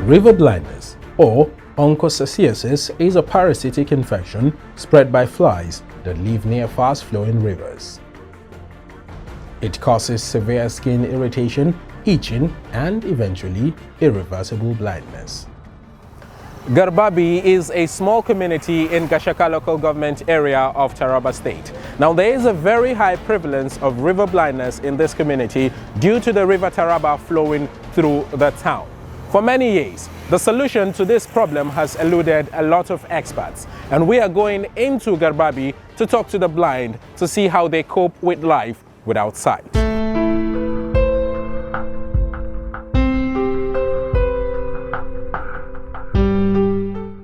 River blindness, or onchocerciasis, is a parasitic infection spread by flies that live near fast-flowing rivers. It causes severe skin irritation, itching, and eventually irreversible blindness. Garbabi is a small community in Gashaka local government area of Taraba state. Now, there is a very high prevalence of river blindness in this community due to the river Taraba flowing through the town. For many years, the solution to this problem has eluded a lot of experts, and we are going into Garbabi to talk to the blind to see how they cope with life without sight.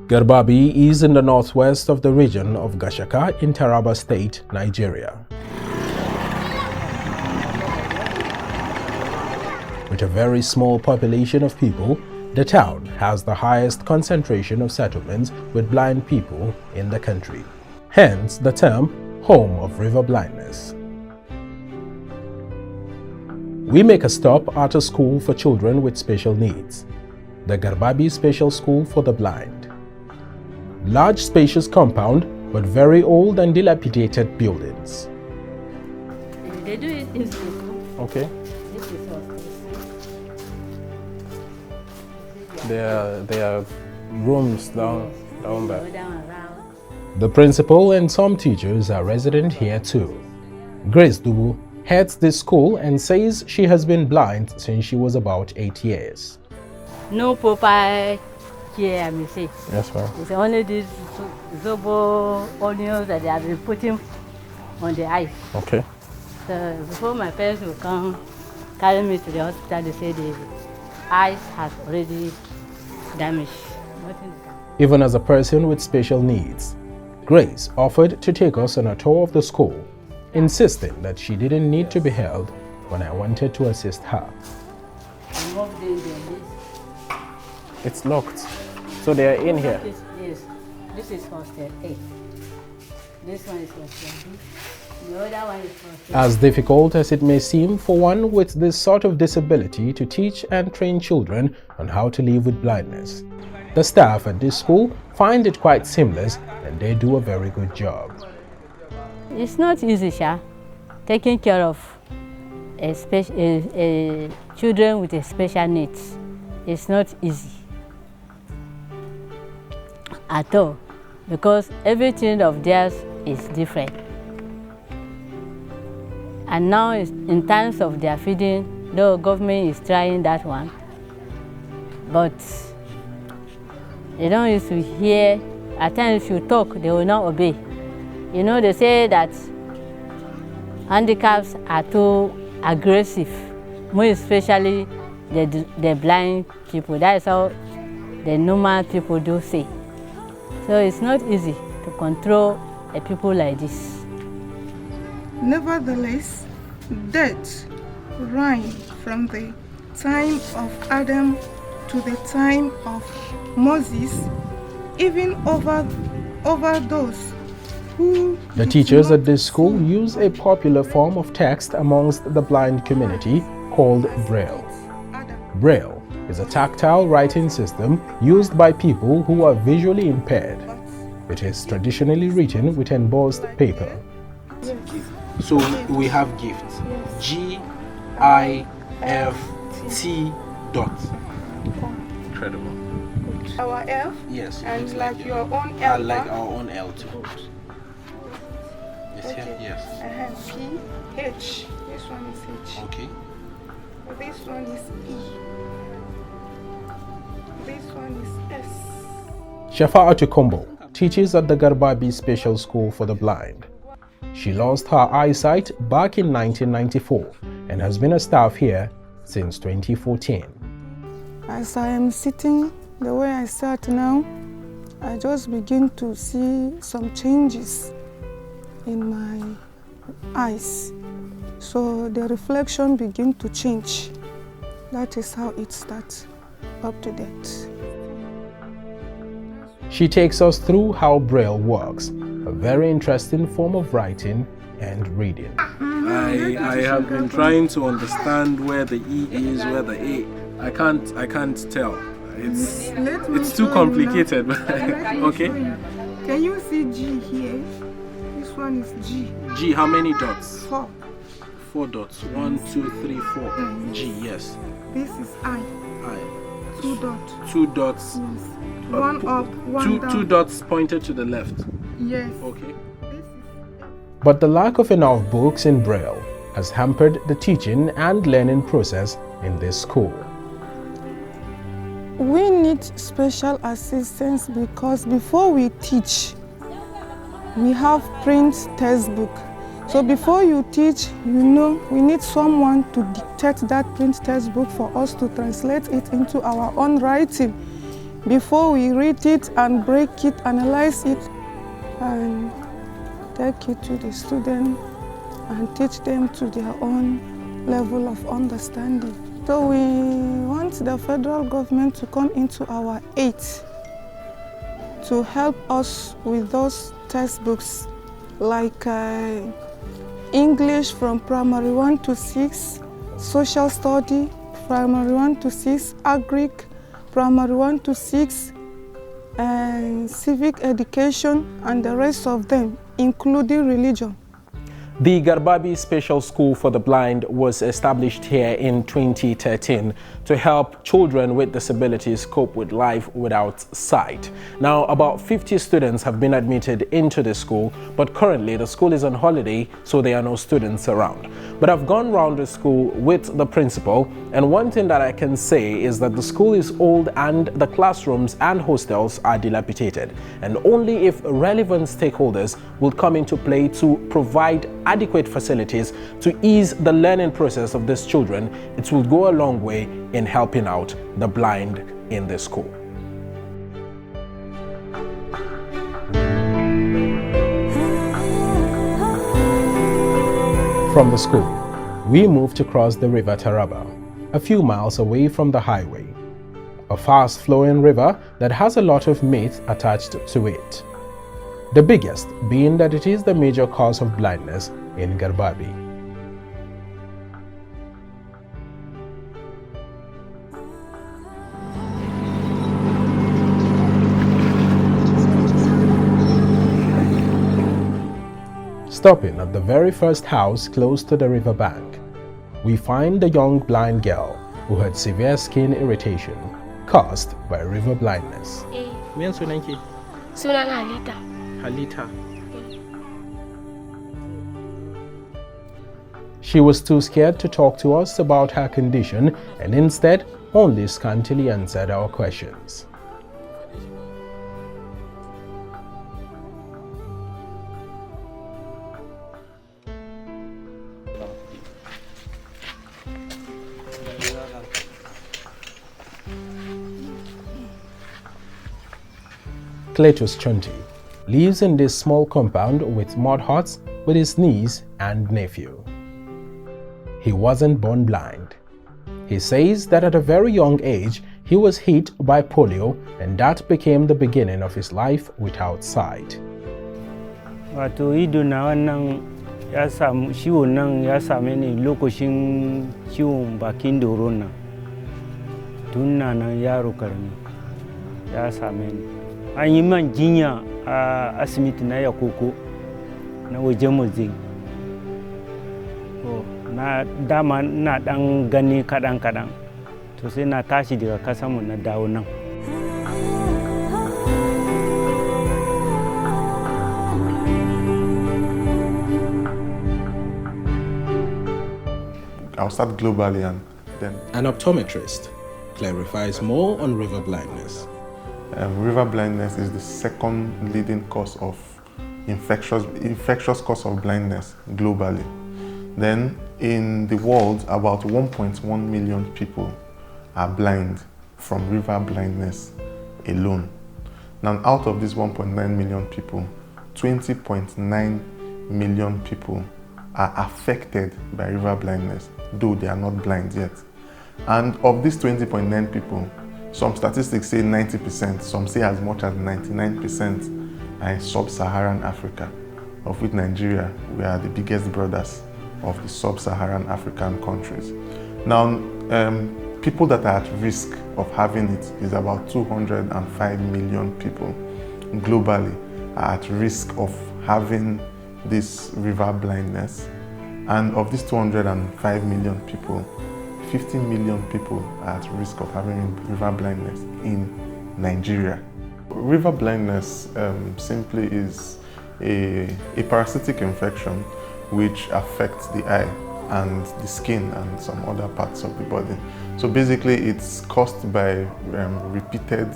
Garbabi is in the northwest of the region of Gashaka in Taraba State, Nigeria. With a very small population of people, the town has the highest concentration of settlements with blind people in the country. Hence the term home of river blindness. We make a stop at a school for children with special needs, the Garbabi Special School for the Blind. Large spacious compound, but very old and dilapidated buildings. They do it in school. Okay. This is There are rooms down there. down around. The principal and some teachers are resident here too. Grace Dubu heads this school and says she has been blind since she was about 8 years. No Popeye here, I may say. Yes, ma'am. It's only these zobo onions that they have been putting on the eyes. Okay. So before my parents will come carry me to the hospital, they say the eyes has already damaged. Even as a person with special needs, Grace offered to take us on a tour of the school, insisting that she didn't need to be held when I wanted to assist her. It's locked. So they are in here. Yes. This is hostel A. This one is hostel B. The other one is hostel. As difficult as it may seem for one with this sort of disability to teach and train children on how to live with blindness, the staff at this school find it quite seamless and they do a very good job. It's not easy, Sha, taking care of children with special needs. It's not easy at all, because everything of theirs is different. And now in terms of their feeding, the government is trying that one, but they don't used to hear. At times if you talk, they will not obey. You know, they say that handicaps are too aggressive, more especially the blind people. That is how the normal people do say. So it's not easy to control a people like this. Nevertheless, death reigned from the time of Adam to the time of Moses, even over those who... The teachers at this school use a popular form of text amongst the blind community called Braille. Braille is a tactile writing system used by people who are visually impaired. It is traditionally written with embossed paper. So we have gifts. GIFT dot. Incredible. Our F? Yes. And like your own L? Like our own L too. Yes, Okay. yes. P, H. This one is H. Okay. This one is E. This one is S. Shafa'atu Kombo teaches at the Garbabi Special School for the Blind. She lost her eyesight back in 1994 and has been a staff here since 2014. As I am sitting the way I sat now, I just begin to see some changes in my eyes. So the reflection begin to change. That is how it starts up to date. She takes us through how Braille works, a very interesting form of writing and reading. I have been trying to understand where the E is, where the A. I can't tell. It's too complicated. Okay. Can you see G here? This one is G. G, how many dots? 4. 4 dots. 1, 2, 3, 4. G, yes. This is I. 2 dots. 2 dots. Yes. One up, one down. 2 dots pointed to the left. Yes. Okay. But the lack of enough books in Braille has hampered the teaching and learning process in this school. We need special assistance because before we teach, we have print textbook. So before you teach, we need someone to dictate that print textbook for us to translate it into our own writing. Before we read it and break it, analyze it, and take it to the student and teach them to their own level of understanding. So we want the federal government to come into our aid to help us with those textbooks like English from primary 1 to 6, social study primary 1 to 6, Agric primary 1 to 6, and civic education and the rest of them, including religion. The Garbabi Special School for the Blind was established here in 2013 to help children with disabilities cope with life without sight. Now, about 50 students have been admitted into the school, but currently the school is on holiday, so there are no students around. But I've gone around the school with the principal, and one thing that I can say is that the school is old and the classrooms and hostels are dilapidated, and only if relevant stakeholders will come into play to provide adequate facilities to ease the learning process of these children, it will go a long way in helping out the blind in the school. From the school, we moved to cross the river Taraba, a few miles away from the highway. A fast-flowing river that has a lot of myth attached to it. The biggest being that it is the major cause of blindness in Garbabi. Stopping at the very first house close to the riverbank, we find the young blind girl who had severe skin irritation caused by river blindness. Halita. She was too scared to talk to us about her condition and instead only scantily answered our questions. Cletus Chunti lives in this small compound with mud huts with his niece and nephew. He wasn't born blind. He says that at a very young age, he was hit by polio and that became the beginning of his life without sight. Wato ido na wannan ya samu ciwon nan ya same ni lokacin ciwon bakin doron nan. Tun nan yaro karami ya same ni. An yi man jinya a asibiti na Yakoko na wajen Mozin. Na dama na dan gani kadan to sai na tashi daga kasanmu na dawo nan. I'll start globally and then. An optometrist clarifies more on river blindness. River blindness is the second leading cause of infectious cause of blindness globally. Then in the world, about 1.1 million people are blind from river blindness alone. Now out of these 1.9 million people, 20.9 million people are affected by river blindness, though they are not blind yet. And of these 20.9 people, some statistics say 90%, some say as much as 99% are in sub-Saharan Africa, of which Nigeria, we are the biggest brothers of the sub-Saharan African countries. Now, people that are at risk of having it is about 205 million people globally are at risk of having this river blindness. And of these 205 million people, 50 million people are at risk of having river blindness in Nigeria. River blindness simply is a parasitic infection which affects the eye and the skin and some other parts of the body. So basically it's caused by repeated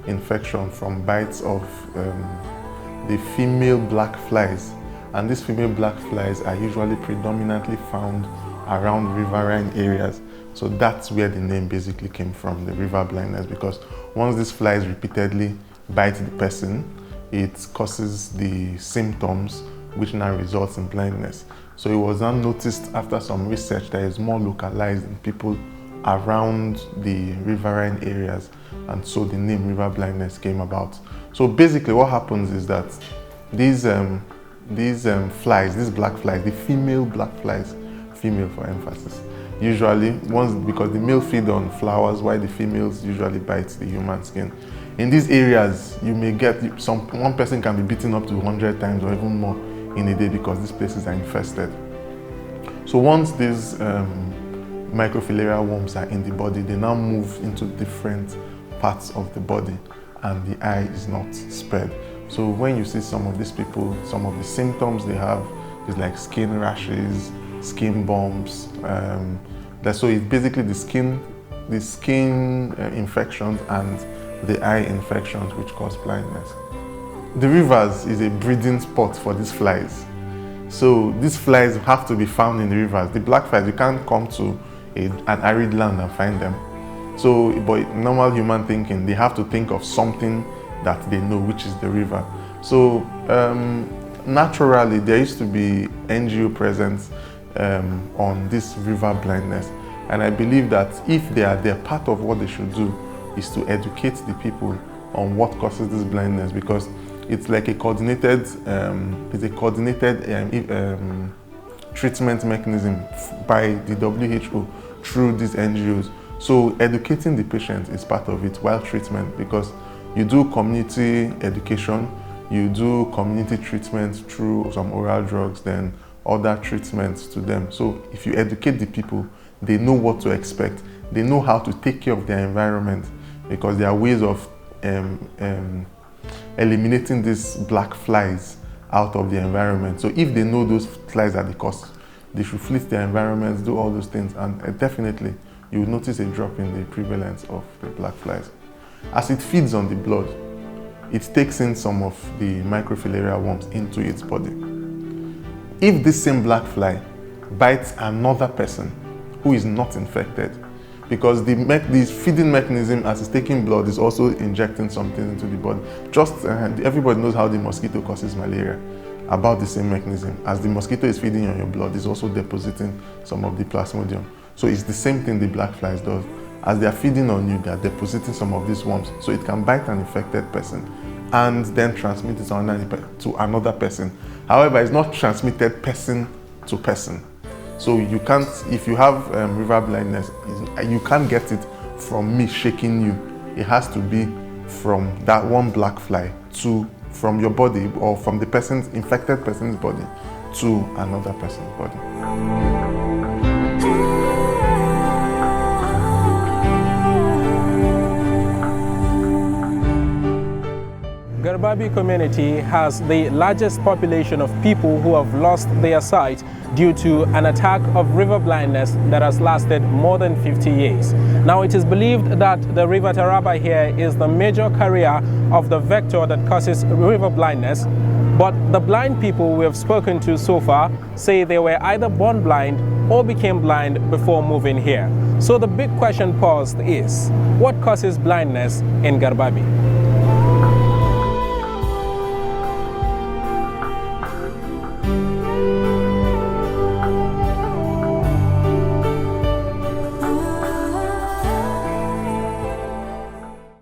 infection from bites of the female black flies. And these female black flies are usually predominantly found around riverine areas. So that's where the name basically came from, the river blindness, because once these flies repeatedly bite the person, it causes the symptoms which now results in blindness. So it was then noticed after some research that is more localized in people around the riverine areas, and so the name river blindness came about. So basically what happens is that these flies, these black flies, the female black flies, female for emphasis, usually because the male feed on flowers while the females usually bite the human skin. In these areas, you may get one person can be beaten up to 100 times or even more in a day because these places are infested. So once these microfilarial worms are in the body, they now move into different parts of the body and the eye is not spared. So when you see some of these people, some of the symptoms they have is like skin rashes, skin bumps. So it's basically the skin infections and the eye infections which cause blindness. The rivers is a breeding spot for these flies. So these flies have to be found in the rivers. The black flies, you can't come to an arid land and find them. So, but normal human thinking, they have to think of something that they know, which is the river. So naturally, there used to be NGO presence on this river blindness. And I believe that if they're part of what they should do is to educate the people on what causes this blindness, because it's like a coordinated, treatment mechanism by the WHO through these NGOs. So educating the patient is part of it while treatment, because you do community education, you do community treatment through some oral drugs, then other treatments to them. So if you educate the people, they know what to expect. They know how to take care of their environment, because there are ways of eliminating these black flies out of the environment. So if they know those flies are the cause, they should fleet their environments, do all those things, and definitely you will notice a drop in the prevalence of the black flies. As it feeds on the blood, it takes in some of the microfilarial worms into its body. If this same black fly bites another person who is not infected, because the feeding mechanism as it's taking blood is also injecting something into the body. Everybody knows how the mosquito causes malaria, about the same mechanism. As the mosquito is feeding on your blood, it's also depositing some of the plasmodium. So it's the same thing the black flies does. As they're feeding on you, they're depositing some of these worms. So it can bite an infected person and then transmit it to another person. However, it's not transmitted person to person. So you can't, if you have river blindness, you can't get it from me shaking you. It has to be from that one black fly from your body, or from the infected person's body to another person's body. Garbabi community has the largest population of people who have lost their sight due to an attack of river blindness that has lasted more than 50 years. Now, it is believed that the river Taraba here is the major carrier of the vector that causes river blindness, but the blind people we have spoken to so far say they were either born blind or became blind before moving here. So the big question posed is, what causes blindness in Garbabi?